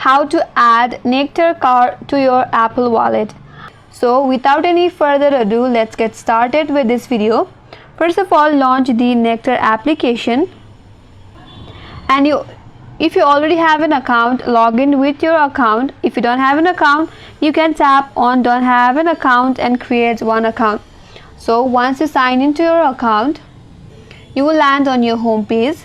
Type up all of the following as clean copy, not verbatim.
how to add Nectar card to your Apple Wallet. So without any further ado, let's get started with this video. First of all, launch the Nectar application, and if you already have an account, log in with your account. If you don't have an account, you can tap on don't have an account and create one account. So once you sign into your account, you will land on your home page.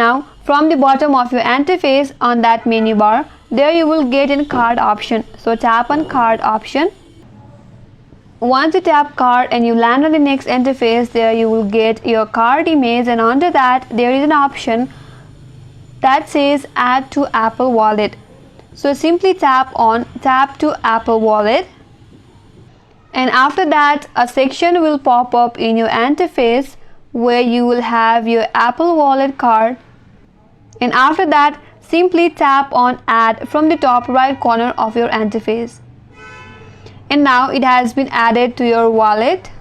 Now from the bottom of your interface, on that menu bar, there you will get a card option. So tap on card option. Once you tap card and you land on the next interface, there you will get your card image, and under that there is an option that says add to Apple Wallet. So simply tap on tap to Apple Wallet, and after that a section will pop up in your interface where you will have your Apple Wallet card, and after that simply tap on add from the top right corner of your interface, and now it has been added to your wallet.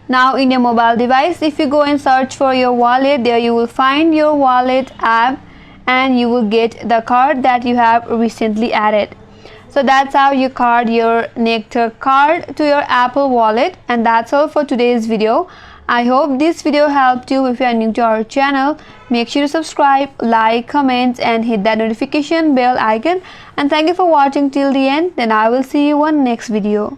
Now in your mobile device, if you go and search for your wallet, there you will find your wallet app and you will get the card that you have recently added. So that's how you card your Nectar card to your Apple Wallet, and that's all for today's video. I hope this video helped you. If you are new to our channel, make sure to subscribe, like, comment and hit that notification bell icon. And thank you for watching till the end. Then I will see you on next video.